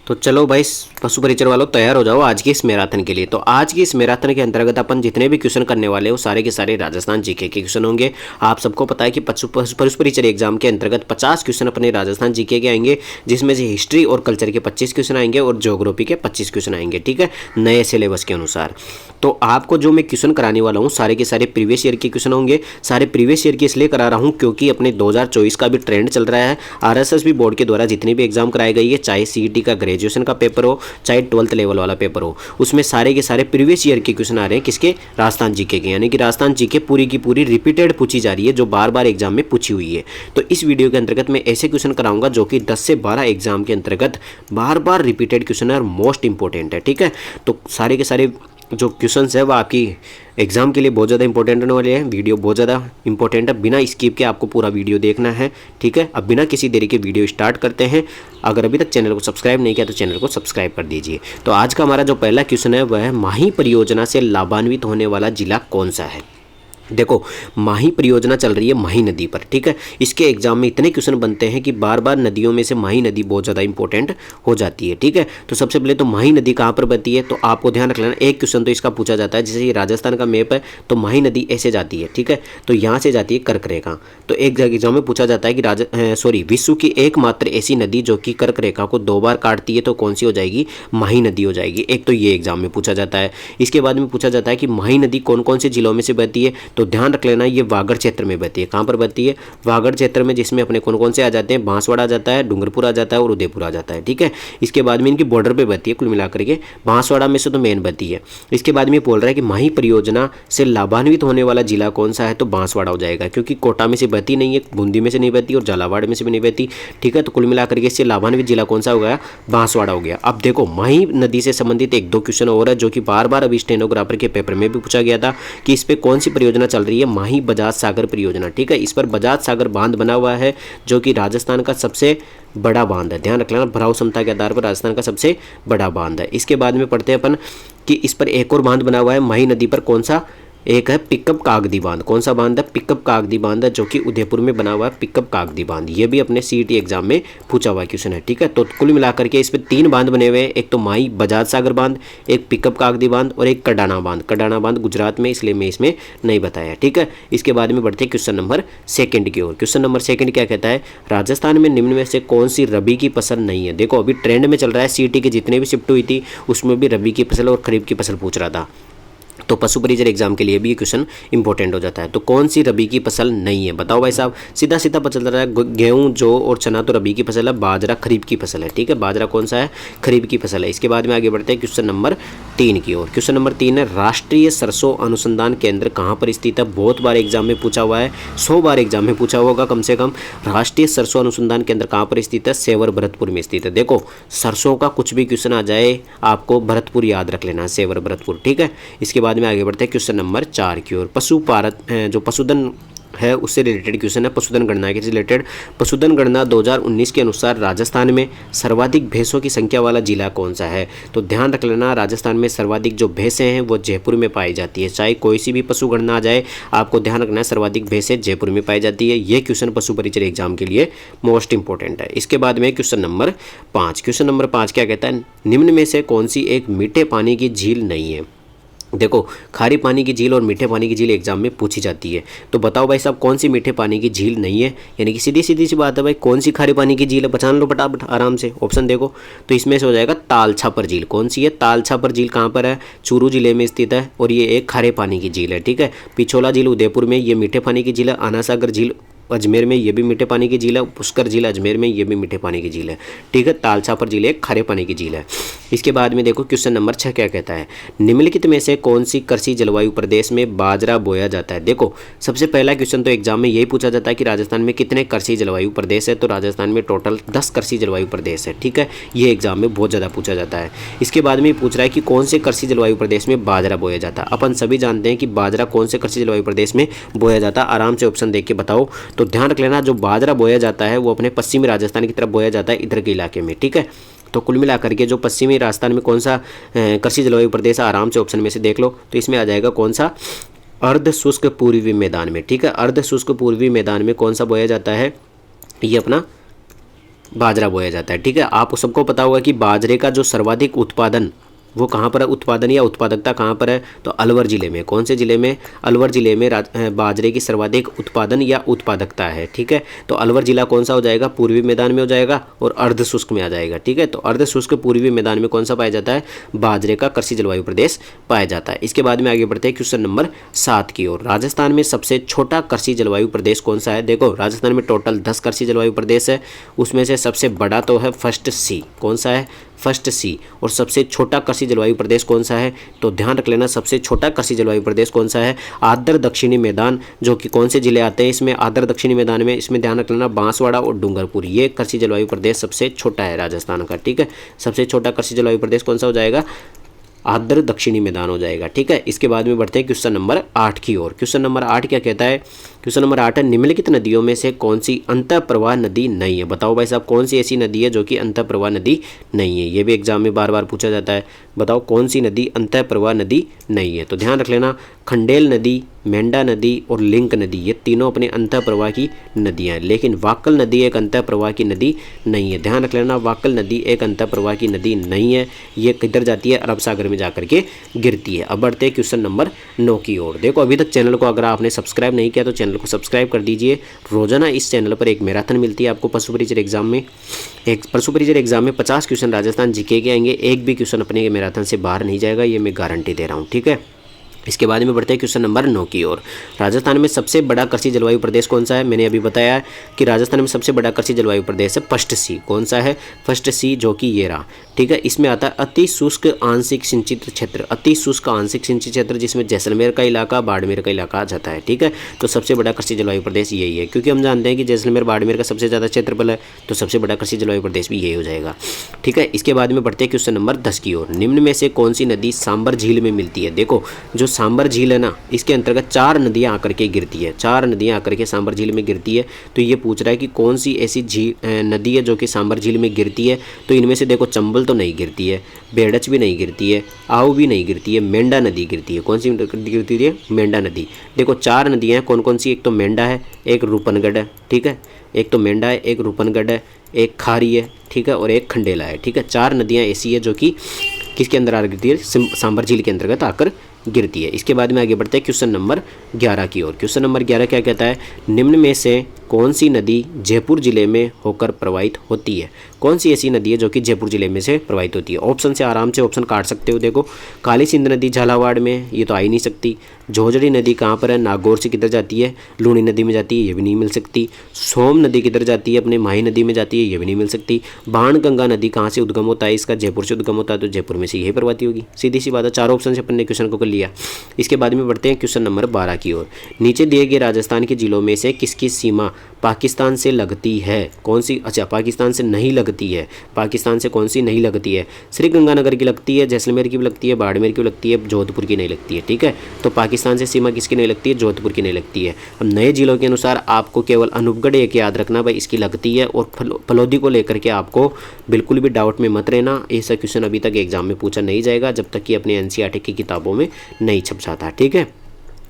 तो चलो भाई पशु परिचर वालों तैयार हो जाओ आज की इस मैराथन के लिए। तो आज की इस मैराथन के अंतर्गत अपन जितने भी क्वेश्चन करने वाले हो सारे के सारे राजस्थान जीके के क्वेश्चन होंगे। आप सबको पता है कि पशु परिचर एग्जाम के अंतर्गत 50 क्वेश्चन अपने राजस्थान जीके के आएंगे, जिसमें से हिस्ट्री और कल्चर के 25 क्वेश्चन आएंगे और ज्योग्राफी के 25 क्वेश्चन आएंगे, ठीक है, नए सिलेबस के अनुसार। तो आपको जो मैं क्वेश्चन कराने वाला हूँ सारे के सारे प्रीवियस ईयर के क्वेश्चन होंगे। सारे प्रीवियस ईयर के इसलिए करा रहा हूँ क्योंकि अपने 2024 का भी ट्रेंड चल रहा है। आरएसएस बोर्ड के द्वारा जितने भी एग्जाम कराए गए, चाहे सीईटी का ग्रेजुएशन का पेपर हो चाहे 12th लेवल वाला पेपर हो, उसमें सारे के सारे प्रीवियस ईयर के क्वेश्चन आ रहे हैं किसके, राजस्थान जीके के। यानी कि राजस्थान जीके पूरी की पूरी रिपीटेड पूछी जा रही है, जो बार बार एग्जाम में पूछी हुई है। तो इस वीडियो के अंतर्गत मैं ऐसे क्वेश्चन कराऊंगा जो कि 10 से 12 एग्जाम के अंतर्गत बार बार रिपीटेड क्वेश्चन है और मोस्ट इंपॉर्टेंट है, ठीक है। तो सारे के सारे जो क्वेश्चंस है वो आपकी एग्जाम के लिए बहुत ज़्यादा इंपॉर्टेंट होने वाले हैं। वीडियो बहुत ज़्यादा इंपॉर्टेंट है, बिना स्किप के आपको पूरा वीडियो देखना है, ठीक है। अब बिना किसी देरी के वीडियो स्टार्ट करते हैं। अगर अभी तक चैनल को सब्सक्राइब नहीं किया तो चैनल को सब्सक्राइब कर दीजिए। तो आज का हमारा जो पहला क्वेश्चन है वह है माही परियोजना से लाभान्वित होने वाला जिला कौन सा है। देखो, माही परियोजना चल रही है माही नदी पर, ठीक है। इसके एग्जाम में इतने क्वेश्चन बनते हैं कि बार बार नदियों में से माही नदी बहुत ज़्यादा इंपॉर्टेंट हो जाती है, ठीक है। तो सबसे पहले तो माही नदी कहाँ पर बहती है, तो आपको ध्यान रख लेना। एक क्वेश्चन तो इसका पूछा जाता है, जैसे ये राजस्थान का मैप है तो माही नदी ऐसे जाती है, ठीक है। तो यहाँ से जाती है कर्क रेखा। तो एक एग्जाम में पूछा जाता है कि विश्व की एकमात्र ऐसी नदी जो कि कर्क रेखा को 2 बार काटती है तो कौन सी हो जाएगी, माही नदी हो जाएगी। एक तो ये एग्जाम में पूछा जाता है। इसके बाद में पूछा जाता है कि माही नदी कौन कौन से जिलों में से बहती है, तो ध्यान रख लेना ये वागड़ क्षेत्र में बहती है। कहाँ पर बहती है, वागड़ क्षेत्र में, जिसमें अपने कौन कौन से आ जाते हैं, बांसवाड़ा आ जाता है, डूंगरपुर आ जाता है और उदयपुर आ जाता है, ठीक है। इसके बाद में इनकी बॉर्डर पे बहती है कुल मिलाकर के, बांसवाड़ा में से तो मेन बहती है। इसके बाद में बोल रहा है कि माही परियोजना से लाभान्वित होने वाला जिला कौन सा है, तो बांसवाड़ा हो जाएगा, क्योंकि कोटा में से बहती नहीं है, बूंदी में से नहीं बहती और झालावाड़ में से भी नहीं बहती, ठीक है। तो कुल मिलाकर के इससे लाभान्वित जिला कौन सा हो गया, बांसवाड़ा हो गया। अब देखो, माही नदी से संबंधित 1-2 क्वेश्चन और है जो कि बार बार अभी स्टेनोग्राफर के पेपर में भी पूछा गया था कि इस पे कौन सी परियोजना चल रही है, माही बजाज सागर परियोजना, ठीक है। इस पर बजाज सागर बांध बना हुआ है जो कि राजस्थान का सबसे बड़ा बांध है। ध्यान रख लेना, भराव क्षमता के आधार पर राजस्थान का सबसे बड़ा बांध है। इसके बाद में पढ़ते हैं अपन कि इस पर एक और बांध बना हुआ है माही नदी पर, कौन सा, एक है पिकअप कागदी बांध। कौन सा बांध है, पिकअप कागदी बांध है, जो कि उदयपुर में बना हुआ है पिकअप कागदी बांध। ये भी अपने सीईटी एग्जाम में पूछा हुआ क्वेश्चन है, ठीक है। तो कुल मिलाकर के इस पे 3 बांध बने हुए हैं, एक तो माही बजाज सागर बांध, एक पिकअप कागदी बांध और एक कडाना बांध। कडाना बांध गुजरात में, इसलिए मैं इसमें नहीं बताया, ठीक है। इसके बाद में बढ़ते हैं क्वेश्चन नंबर 2 की ओर। क्वेश्चन नंबर 2 क्या कहता है, राजस्थान में निम्न में से कौन सी रबी की फसल नहीं है। देखो, अभी ट्रेंड में चल रहा है, सीईटी की जितने भी शिफ्ट हुई थी उसमें भी रबी की फसल और खरीफ की फसल पूछ रहा था। तो पशु परिचर एग्जाम के लिए भी ये क्वेश्चन इंपॉर्टेंट हो जाता है। तो कौन सी रबी की फसल नहीं है, बताओ भाई साहब। सीधा सीधा पता चल रहा है, गेहूं, जौ और चना तो रबी की फसल है, बाजरा खरीफ की फसल है, ठीक है। बाजरा कौन सा है, खरीफ की फसल है। इसके बाद में आगे बढ़ते हैं क्वेश्चन नंबर 3 की ओर। क्वेश्चन नंबर 3 है, राष्ट्रीय सरसों अनुसंधान केंद्र कहाँ पर स्थित है। बहुत बार एग्जाम में पूछा हुआ है, 100 बार एग्जाम में पूछा होगा कम से कम। राष्ट्रीय सरसों अनुसंधान केंद्र कहाँ पर स्थित है, सेवर भरतपुर में स्थित है। देखो, सरसों का कुछ भी क्वेश्चन आ जाए आपको भरतपुर याद रख लेना, सेवर भरतपुर, ठीक है। इसके बाद में आगे बढ़ते हैं क्वेश्चन नंबर 4 की ओर। जो पशुधन है उससे रिलेटेड क्वेश्चन है, पशुधन गणना के रिलेटेड। पशुधन गणना 2019 के अनुसार राजस्थान में सर्वाधिक भैंसों की संख्या वाला जिला कौन सा है। तो ध्यान रख लेना, राजस्थान में सर्वाधिक जो भैंसें हैं वो जयपुर में पाई जाती है। चाहे कोई सी भी पशु गणना आ जाए, आपको ध्यान रखना है सर्वाधिक भैंसें जयपुर में पाई जाती है। ये क्वेश्चन पशु परिचर एग्जाम के लिए मोस्ट इंपॉर्टेंट है। इसके बाद में क्वेश्चन नंबर 5। क्वेश्चन नंबर 5 क्या कहता है, निम्न में से कौन सी एक मीठे पानी की झील नहीं है। देखो, खारी पानी की झील और मीठे पानी की झील एग्जाम में पूछी जाती है। तो बताओ भाई साहब, कौन सी मीठे पानी की झील नहीं है। यानी कि सीधी सीधी सी बात है भाई, कौन सी खारी पानी की झील है, पहचान लो फटाफट आराम से। ऑप्शन देखो, तो इसमें से हो जाएगा तालछापर झील। कौन सी है, तालछापर झील कहाँ पर है, चूरू जिले में स्थित है और ये एक खारे पानी की झील है, ठीक है। पिछोला झील उदयपुर में, ये मीठे पानी की झील है। आना सागर झील अजमेर में, ये भी मीठे पानी की झील है। पुष्कर झील अजमेर में, ये भी मीठे पानी की झील है, ठीक है। तालछापर झील एक खारे पानी की झील है। इसके बाद में देखो क्वेश्चन नंबर 6 क्या कहता है, निम्नलिखित में से कौन सी कृषि जलवायु प्रदेश में बाजरा बोया जाता है। देखो, सबसे पहला क्वेश्चन तो एग्जाम में यही पूछा जाता है कि राजस्थान में कितने कृषि जलवायु प्रदेश है। तो राजस्थान में टोटल 10 कृषि जलवायु प्रदेश है, ठीक है। ये एग्जाम में बहुत ज़्यादा पूछा जाता है। इसके बाद में पूछ रहा है कि कौन से कृषि जलवायु प्रदेश में बाजरा बोया जाता है। अपन सभी जानते हैं कि बाजरा कौन से कृषि जलवायु प्रदेश में बोया जाता है, आराम से ऑप्शन देख के बताओ। तो ध्यान रख लेना, जो बाजरा बोया जाता है वो अपने पश्चिमी राजस्थान की तरफ बोया जाता है, इधर के इलाके में, ठीक है। तो कुल मिलाकर के जो पश्चिमी राजस्थान में कौन सा कृषि जलवायु प्रदेश है, आराम से ऑप्शन में से देख लो। तो इसमें आ जाएगा कौन सा, अर्ध शुष्क पूर्वी मैदान में, ठीक है। अर्ध शुष्क पूर्वी मैदान में कौन सा बोया जाता है, ये अपना बाजरा बोया जाता है। ठीक है, आप सबको पता होगा कि बाजरे का जो सर्वाधिक उत्पादन वो कहाँ पर है, उत्पादन या उत्पादकता कहाँ पर है, तो अलवर जिले में। कौन से जिले में, अलवर जिले में बाजरे की सर्वाधिक उत्पादन या उत्पादकता है। ठीक है, तो अलवर जिला कौन सा हो जाएगा, पूर्वी मैदान में हो जाएगा और अर्ध शुष्क में आ जाएगा। ठीक है, तो अर्ध शुष्क पूर्वी मैदान में कौन सा पाया जाता है, बाजरे का कृषि जलवायु प्रदेश पाया जाता है। इसके बाद में आगे बढ़ते हैं क्वेश्चन नंबर 7 की ओर। राजस्थान में सबसे छोटा कृषि जलवायु प्रदेश कौन सा है। देखो राजस्थान में टोटल 10 कृषि जलवायु प्रदेश है, उसमें से सबसे बड़ा तो है फर्स्ट सी। कौन सा है, फर्स्ट सी। और सबसे छोटा कृषि जलवायु प्रदेश कौन सा है, तो ध्यान रख लेना सबसे छोटा कृषि जलवायु प्रदेश कौन सा है, आदर दक्षिणी मैदान। जो कि कौन से जिले आते हैं इसमें, आदर दक्षिणी मैदान में, इसमें ध्यान रख लेना बांसवाड़ा और डूंगरपुर। ये कृषि जलवायु प्रदेश सबसे छोटा है राजस्थान का। ठीक है, सबसे छोटा कृषि जलवायु प्रदेश कौन सा हो जाएगा, आदर दक्षिणी मैदान हो जाएगा। ठीक है, इसके बाद में बढ़ते हैं क्वेश्चन नंबर 8 की ओर। क्वेश्चन नंबर 8 क्या कहता है, क्वेश्चन नंबर 8 है, निम्नलिखित नदियों में से कौन सी अंतः प्रवाह नदी नहीं है। बताओ भाई साहब कौन सी ऐसी नदी है जो कि अंतः प्रवाह नदी नहीं है। ये भी एग्जाम में बार बार पूछा जाता है, बताओ कौन सी नदी अंतः प्रवाह नदी नहीं है। तो ध्यान रख लेना खंडेल नदी, मेंढा नदी और लिंक नदी, ये तीनों अपने अंतः प्रवाह की नदियाँ हैं। लेकिन वाक्कल नदी एक अंतः प्रवाह की नदी नहीं है। ध्यान रख लेना वाक्कल नदी एक अंतः प्रवाह की नदी नहीं है। ये किधर जाती है, अरब सागर में जाकर के गिरती है। अब बढ़ते हैं क्वेश्चन नंबर 9 की ओर। देखो अभी तक चैनल को अगर आपने सब्सक्राइब नहीं किया तो चैनल को सब्सक्राइब कर दीजिए। रोजाना इस चैनल पर एक मैराथन मिलती है आपको पशु परिचय एग्जाम में। एक पशु परिचय एग्जाम में 50 क्वेश्चन राजस्थान जीके के आएंगे, एक भी क्वेश्चन अपने मैराथन से बाहर नहीं जाएगा, ये मैं गारंटी दे रहा हूँ। ठीक है, इसके बाद में बढ़ते हैं क्वेश्चन नंबर 9 की ओर। राजस्थान में सबसे बड़ा कृषि जलवायु प्रदेश कौन सा है। मैंने अभी बताया कि राजस्थान में सबसे बड़ा कृषि जलवायु प्रदेश है फर्स्ट सी। कौन सा है, फर्स्ट सी, जो कि ये रहा। ठीक है, इसमें आता है अति शुष्क आंशिक सिंचित क्षेत्र। अति शुष्क आंशिक सिंचित क्षेत्र जिसमें जैसलमेर का इलाका, बाड़मेर का इलाका आ जाता है। ठीक है, तो सबसे बड़ा कृषि जलवायु प्रदेश यही है, क्योंकि हम जानते हैं कि जैसलमेर बाड़मेर का सबसे ज़्यादा क्षेत्रफल है, तो सबसे बड़ा कृषि जलवायु प्रदेश भी यही हो जाएगा। ठीक है, इसके बाद में बढ़ते हैं क्वेश्चन नंबर 10 की ओर। निम्न में से कौन सी नदी सांबर झील में मिलती है। देखो जो सांबर झील है ना, इसके अंतर्गत 4 नदियां आकर के गिरती है, 4 नदियां आकर के सांबर झील में गिरती है। तो ये पूछ रहा है कि कौन सी ऐसी नदी है जो कि सांबर झील में गिरती है। तो इनमें से देखो चंबल तो नहीं गिरती है, बेड़च भी नहीं गिरती है, आऊ भी नहीं गिरती है, मेंढा नदी गिरती है। कौन सी गिरती है, मेंढा नदी। देखो 4 नदियाँ हैं, कौन कौन सी, एक तो मेंढा है, एक रूपनगढ़ है। ठीक है, एक तो मेंढा है, एक रूपनगढ़ है, एक खारी है। ठीक है, और एक खंडेला है। ठीक है, 4 नदियाँ ऐसी है जो कि किसके अंदर आ गिरती है, सांबर झील के अंतर्गत आकर गिरती है। इसके बाद में आगे बढ़ते हैं क्वेश्चन नंबर 11 की ओर। क्वेश्चन नंबर 11 क्या कहता है, निम्न में से कौन सी नदी जयपुर जिले में होकर प्रवाहित होती है। कौन सी ऐसी नदी है जो कि जयपुर जिले में से प्रवाहित होती है। ऑप्शन से आराम से ऑप्शन काट सकते हो। देखो काली सिंध नदी झालावाड़ में, ये तो आ ही नहीं सकती। झोझड़ी नदी कहाँ पर है, नागौर से किधर जाती है, लूणी नदी में जाती है, ये भी नहीं मिल सकती। सोम नदी किधर जाती है, अपने माही नदी में जाती है, ये भी नहीं मिल सकती। बाणगंगा नदी कहाँ से उद्गम होता है, इसका जयपुर से उद्गम होता है, तो जयपुर में से यही प्रवाहित होगी। सीधी सी बात है, 4 ऑप्शन से अपन ने क्वेश्चन को कर लिया। इसके बाद में बढ़ते हैं क्वेश्चन नंबर 12 की ओर। नीचे दिए गए राजस्थान के जिलों में से किसकी सीमा पाकिस्तान से लगती है। कौन सी, अच्छा पाकिस्तान से नहीं लगती है। पाकिस्तान से कौन सी नहीं लगती है, श्री गंगानगर की लगती है, जैसलमेर की भी लगती है, बाड़मेर की भी लगती है, जोधपुर की नहीं लगती है। ठीक है, तो पाकिस्तान से सीमा किसकी नहीं लगती है, जोधपुर की नहीं लगती है। अब नए जिलों के अनुसार आपको केवल अनूपगढ़ एक याद रखना भाई, इसकी लगती है। और फलोदी को लेकर के आपको बिल्कुल भी डाउट में मत रहना, ऐसा क्वेश्चन अभी तक एग्जाम में पूछा नहीं जाएगा जब तक कि अपने एनसीईआरटी की किताबों में नहीं छप जाता। ठीक है,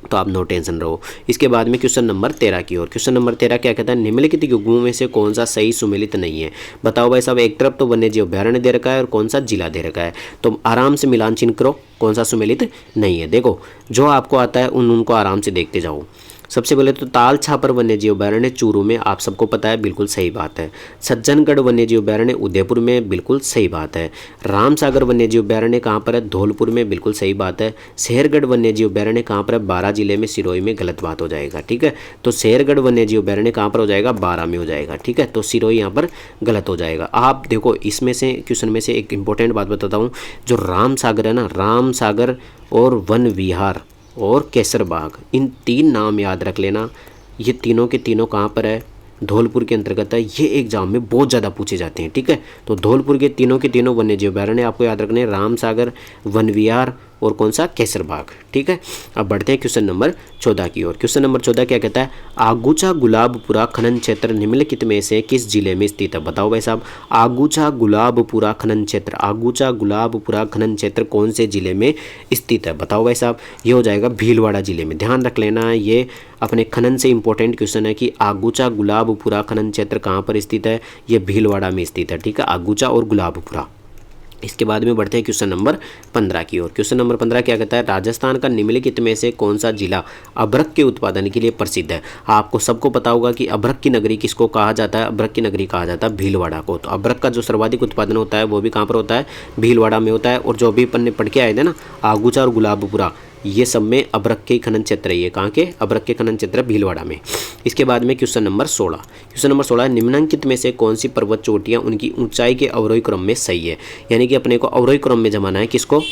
तो आप नो टेंशन रहो। इसके बाद में क्वेश्चन नंबर 13 की ओर। क्वेश्चन नंबर 13 क्या कहता है, निम्नलिखित युग्मों में से कौन सा सही सुमेलित नहीं है। बताओ भाई साहब, एक तरफ तो वन्य जीव अभ्यारण्य दे रखा है और कौन सा जिला दे रखा है, तो आराम से मिलान चिन्ह करो कौन सा सुमेलित नहीं है। देखो जो आपको आता है उनको आराम से देखते जाओ। सबसे पहले तो ताल छापर वन्यजीव अभ्यारण्य चूरू में, आप सबको पता है, बिल्कुल सही बात है। सज्जनगढ़ वन्यजीव अभ्यारण्य उदयपुर में, बिल्कुल सही बात है। रामसागर वन्यजीव अभ्यारण्य कहाँ पर है, धौलपुर में, बिल्कुल सही बात है। शेरगढ़ वन्यजीव अभ्यारण्य कहाँ पर है, 12 जिले में, सिरोही में, गलत बात हो जाएगा। ठीक है, तो शेरगढ़ वन्यजीव अभ्यारण्य कहाँ पर हो जाएगा, 12 में हो जाएगा। ठीक है, तो सिरोही यहाँ पर गलत हो जाएगा। आप देखो इसमें से क्वेश्चन में से एक इंपॉर्टेंट बात बताता हूँ, जो रामसागर है ना, रामसागर और वन विहार और केसर बाग, इन 3 नाम याद रख लेना। ये तीनों के तीनों कहाँ पर है, धौलपुर के अंतर्गत है। ये एग्जाम में बहुत ज़्यादा पूछे जाते हैं। ठीक है, तो धौलपुर के तीनों वन्यजीव अभ्यारण्य आपको याद रखने हैं, रामसागर, वन विहार, और कौन सा केसर बाग। ठीक है, अब बढ़ते हैं क्वेश्चन नंबर 14 की ओर। क्वेश्चन नंबर 14 क्या कहता है, आगूचा गुलाबपुरा खनन क्षेत्र निम्नलिखित में से किस जिले में स्थित है। बताओ भाई साहब, आगूचा गुलाबपुरा खनन क्षेत्र, आगूचा गुलाबपुरा खनन क्षेत्र कौन से जिले में स्थित है। बताओ भाई साहब, ये हो जाएगा भीलवाड़ा जिले में। ध्यान रख लेना, ये अपने खनन से इंपॉर्टेंट क्वेश्चन है कि आगूचा गुलाबपुरा खनन क्षेत्र कहाँ पर स्थित है, ये भीलवाड़ा में स्थित है। ठीक है, आगूचा और गुलाबपुरा। इसके बाद में बढ़ते हैं क्वेश्चन नंबर 15 की ओर। क्वेश्चन नंबर 15 क्या कहता है, राजस्थान का निम्नलिखित में से कौन सा जिला अभ्रक के उत्पादन के लिए प्रसिद्ध है। आपको सबको पता होगा कि अभ्रक की नगरी किसको कहा जाता है, अभ्रक की नगरी कहा जाता है भीलवाड़ा को। तो अभ्रक का जो सर्वाधिक उत्पादन होता है वो भी कहाँ पर होता है, भीलवाड़ा में होता है। और जो भी अपन ने पढ़ के आए थे ना, आगूचा और गुलाबपुरा, ये सब में अभ्रक के खनन क्षेत्र है। ये कहाँ के, अभ्रक के खनन क्षेत्र भीलवाड़ा में। इसके बाद में क्वेश्चन नंबर 16। क्वेश्चन नंबर 16, निम्नलिखित में से कौन सी पर्वत चोटियाँ उनकी ऊंचाई के अवरोही क्रम में सही है। यानी कि अपने को अवरोही क्रम में जमाना है किसको,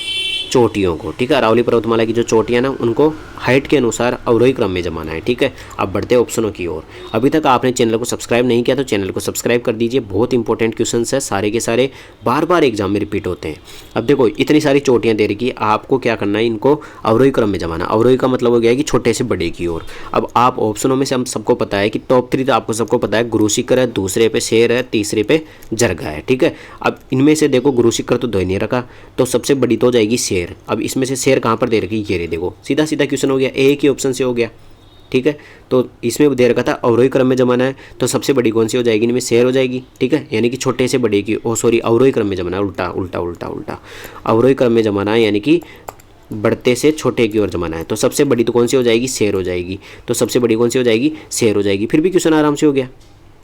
चोटियों को। ठीक है, अरावली पर्वतमाला की जो चोटियाँ ना उनको हाइट के अनुसार अवरोही क्रम में जमाना है। ठीक है, अब बढ़ते हैं ऑप्शनों की ओर। अभी तक आपने चैनल को सब्सक्राइब नहीं किया तो चैनल को सब्सक्राइब कर दीजिए। बहुत इंपॉर्टेंट क्वेश्चन है, सारे के सारे बार बार एग्जाम में रिपीट होते हैं। अब देखो, इतनी सारी चोटियाँ दे रखी, आपको क्या करना है, इनको अवरोही क्रम में जमाना। अवरोही का मतलब हो गया कि छोटे से बड़े की ओर। अब आप ऑप्शनों में से हम सबको पता है कि टॉप 3 तो आपको सबको पता है, गुरु शिखर है, दूसरे पे शेर है, तीसरे पे जरगा है। ठीक है, अब इनमें से देखो गुरु शिखर तो दो ही नहीं रखा, तो सबसे बड़ी तो हो जाएगी शेर। अब इसमें से शेर कहाँ पर दे रखी, ये रे देखो, सीधा सीधा क्वेश्चन हो गया, एक ही ऑप्शन से हो गया। ठीक है, तो इसमें दे रखा था अवरोही क्रम में जमाना है, तो सबसे बड़ी कौन सी हो जाएगी, इनमें शेर हो जाएगी। ठीक है, यानी कि छोटे से बड़े की, अवरोही क्रम में जमाना है, उल्टा उल्टा उल्टा उल्टा, अवरोही क्रम में जमाना है, यानी कि बढ़ते से छोटे की ओर जमाना है। तो सबसे बड़ी तो कौन सी हो जाएगी, शेर हो जाएगी। तो सबसे बड़ी कौन सी हो जाएगी, शेर हो जाएगी। फिर भी क्वेश्चन आराम से हो गया।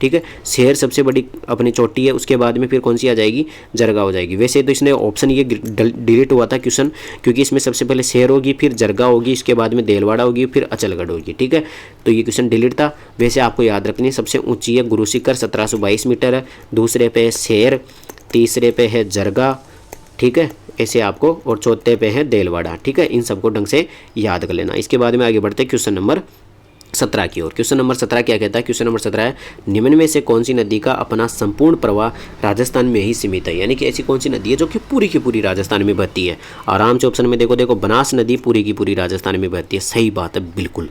ठीक है, शेर सबसे बड़ी अपनी चोटी है, उसके बाद में फिर कौन सी आ जाएगी, जरगा हो जाएगी। वैसे तो इसने ऑप्शन ये डिलीट हुआ था क्वेश्चन, क्योंकि इसमें सबसे पहले शेर होगी, फिर जरगा होगी, इसके बाद में देलवाड़ा होगी, फिर अचलगढ़ होगी। ठीक है, तो ये क्वेश्चन डिलीट था। वैसे आपको याद रखनी है, सबसे ऊंची है गुरु शिखर 1722 मीटर है, दूसरे पे है शेर, तीसरे पे है जरगा। ठीक है, ऐसे आपको, और चौथे पे है देलवाड़ा। ठीक है, इन सबको ढंग से याद कर लेना। इसके बाद में आगे बढ़ते हैं क्वेश्चन नंबर 17 की ओर। क्वेश्चन नंबर 17 क्या कहता है, क्वेश्चन नंबर 17 है, निम्न में से कौन सी नदी का अपना संपूर्ण प्रवाह राजस्थान में ही सीमित है। यानी कि ऐसी कौन सी नदी है जो कि पूरी की पूरी राजस्थान में बहती है। आराम से ऑप्शन में देखो, बनास नदी पूरी की पूरी राजस्थान में बहती है। सही बात है, बिल्कुल।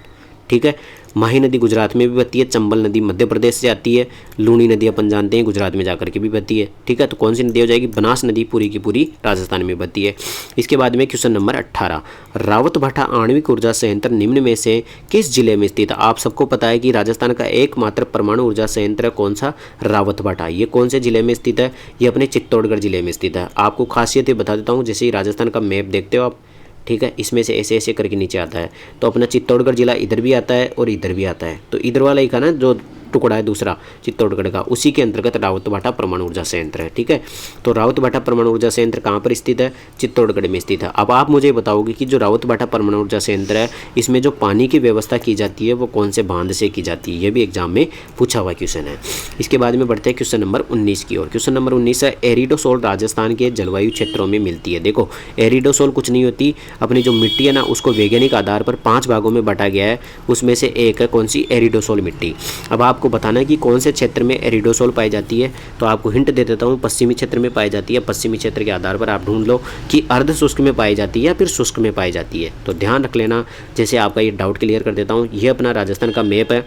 ठीक है, माही नदी गुजरात में भी बहती है, चंबल नदी मध्य प्रदेश से आती है, लूनी नदी अपन जानते हैं गुजरात में जाकर के भी बहती है। ठीक है, तो कौन सी नदी हो जाएगी, बनास नदी पूरी की पूरी राजस्थान में बहती है। इसके बाद में क्वेश्चन नंबर 18, रावतभाटा आणविक ऊर्जा संयंत्र निम्न में से किस जिले में स्थित है। आप सबको पता है कि राजस्थान का एकमात्र परमाणु ऊर्जा संयंत्र कौन सा, रावतभाटा। ये कौन से जिले में स्थित है, ये अपने चित्तौड़गढ़ जिले में स्थित है। आपको खासियत बता देता हूँ, जैसे ही राजस्थान का मैप देखते हो आप, ठीक है, इसमें से ऐसे ऐसे करके नीचे आता है, तो अपना चित्तौड़गढ़ जिला इधर भी आता है और इधर भी आता है। तो इधर वाला ही का ना जो टुकड़ा है दूसरा चित्तौड़गढ़ का, उसी के अंतर्गत रावतभाटा परमाणु ऊर्जा संयंत्र है। ठीक है, तो रावतभाटा परमाणु ऊर्जा संयंत्र कहाँ पर स्थित है, चित्तौड़गढ़ में स्थित है। अब आप मुझे बताओगे कि जो रावतभाटा परमाणु ऊर्जा संयंत्र है, इसमें जो पानी की व्यवस्था की जाती है वो कौन से बांध से की जाती है, ये भी एग्जाम में पूछा हुआ क्वेश्चन है। इसके बाद में बढ़ते हैं क्वेश्चन नंबर 19 की ओर। क्वेश्चन नंबर 19 है, एरिडोसोल राजस्थान के जलवायु क्षेत्रों में मिलती है। देखो, एरिडोसोल कुछ नहीं होती, अपनी जो मिट्टी है ना उसको वैज्ञानिक आधार पर 5 भागों में बांटा गया है, उसमें से एक है कौन सी, एरिडोसोल मिट्टी। अब आपको बताना है कि कौन से क्षेत्र में एरिडोसोल पाई जाती है, तो आपको हिंट दे देता हूँ, पश्चिमी क्षेत्र में पाई जाती है। पश्चिमी क्षेत्र के आधार पर आप ढूंढ लो कि अर्ध शुष्क में पाई जाती है या फिर शुष्क में पाई जाती है। तो ध्यान रख लेना, जैसे आपका ये डाउट क्लियर कर देता हूँ। ये अपना राजस्थान का मैप है,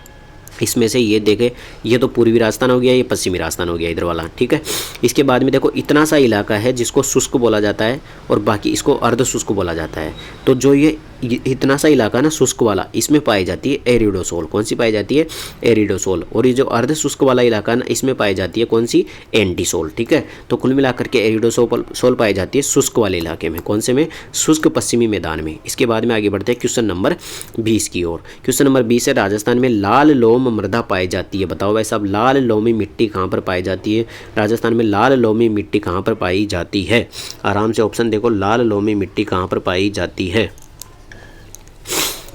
इसमें से ये देखे, ये तो पूर्वी राजस्थान हो गया, ये पश्चिमी राजस्थान हो गया इधर वाला। ठीक है, इसके बाद में देखो, इतना सा इलाका है जिसको शुष्क बोला जाता है और बाकी इसको अर्ध शुष्क बोला जाता है। तो जो ये इतना सा इलाका ना शुष्क वाला, इसमें पाई जाती है एरिडोसोल। कौन सी पाई जाती है, एरिडोसोल। और ये जो अर्ध शुष्क वाला इलाका ना, इसमें पाई जाती है कौन सी, एंटीसोल। ठीक है, तो कुल मिलाकर के एरिडोसोल पाई जाती है शुष्क वाले इलाके में। कौन से में, शुष्क पश्चिमी मैदान में। इसके बाद में आगे बढ़ते हैं क्वेश्चन नंबर 20 की ओर। क्वेश्चन नंबर 20 है, राजस्थान में लाल लोम मृदा पाई जाती है। बताओ भाई साहब, लाल लोमी मिट्टी कहाँ पर पाई जाती है, राजस्थान में लाल लोमी मिट्टी कहाँ पर पाई जाती है। आराम से ऑप्शन देखो, लाल लोमी मिट्टी कहाँ पर पाई जाती है।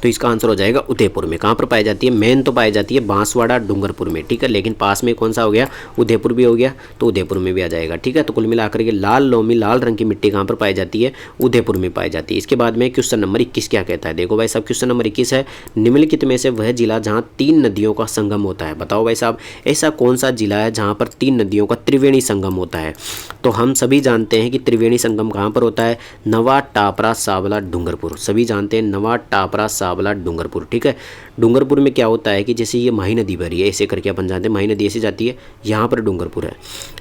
तो इसका आंसर हो जाएगा उदयपुर में। कहाँ पर पाई जाती है? मेन तो पाई जाती है बांसवाड़ा डूंगरपुर में, ठीक है, लेकिन पास में कौन सा हो गया? उदयपुर भी हो गया, तो उदयपुर में भी आ जाएगा, ठीक है। तो कुल मिलाकर के लाल लोमी, लाल रंग की मिट्टी कहाँ पर पाई जाती है? उदयपुर में पाई जाती है। इसके बाद में क्वेश्चन नंबर 21 क्या कहता है? देखो भाई साहब, क्वेश्चन नंबर 21 है, निम्नलिखित में से वह जिला जहाँ 3 नदियों का संगम होता है। बताओ भाई साहब, ऐसा कौन सा जिला है जहाँ पर 3 नदियों का त्रिवेणी संगम होता है? तो हम सभी जानते हैं कि त्रिवेणी संगम कहाँ पर होता है? नवा, टापरा, सावला, डूंगरपुर। सभी जानते हैं नवा, टापरा, सावला, डूंगरपुर, ठीक है। डूंगरपुर में क्या होता है कि जैसे ये माही नदी भरी है, ऐसे करके अपन जानते हैं माही नदी ऐसे जाती है, यहाँ पर डूंगरपुर है।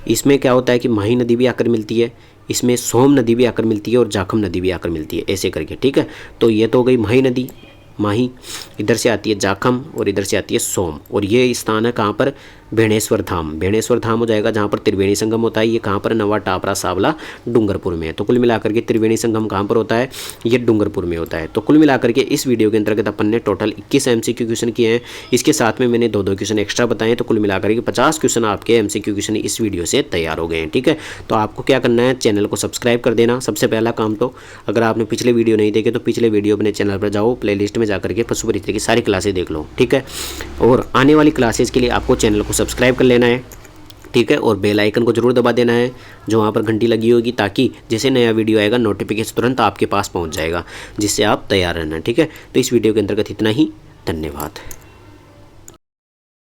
इसमें क्या होता है कि माही नदी भी आकर मिलती है, इसमें सोम नदी भी आकर मिलती है और जाखम नदी भी आकर मिलती है, ऐसे करके, ठीक है। तो ये तो हो गई माही नदी, माही, इधर से आती है जाखम और इधर से आती है सोम, और ये स्थान है कहाँ पर? बेणेश्वर धाम। बेणेश्वर धाम हो जाएगा जहाँ पर त्रिवेणी संगम होता है। ये कहाँ पर? नवा, टापरा, सावला, डूंगरपुर में है। तो कुल मिलाकर के त्रिवेणी संगम कहाँ पर होता है? ये डूंगरपुर में होता है। तो कुल मिलाकर के इस वीडियो के अंतर्गत अपन ने टोटल 21 MCQ क्वेश्चन किए हैं। इसके साथ में मैंने 2-2 क्वेश्चन एक्स्ट्रा बताए, तो कुल मिलाकर के 50 क्वेश्चन आपके MCQ क्वेश्चन इस वीडियो से तैयार हो गए हैं, ठीक है। तो आपको क्या करना है? चैनल को सब्सक्राइब कर देना, सबसे पहला काम। तो अगर आपने पिछले वीडियो नहीं देखे तो पिछले वीडियो अपने चैनल पर जाओ, प्लेलिस्ट में जाकर के पशु परिचय की सारी क्लासेस देख लो, ठीक है। और आने वाली क्लासेस के लिए आपको चैनल को सब्सक्राइब कर लेना है, ठीक है, और बेल आइकन को जरूर दबा देना है जो वहाँ पर घंटी लगी होगी, ताकि जैसे नया वीडियो आएगा नोटिफिकेशन तुरंत आपके पास पहुँच जाएगा, जिससे आप तैयार रहना, ठीक है। तो इस वीडियो के अंतर्गत इतना ही, धन्यवाद।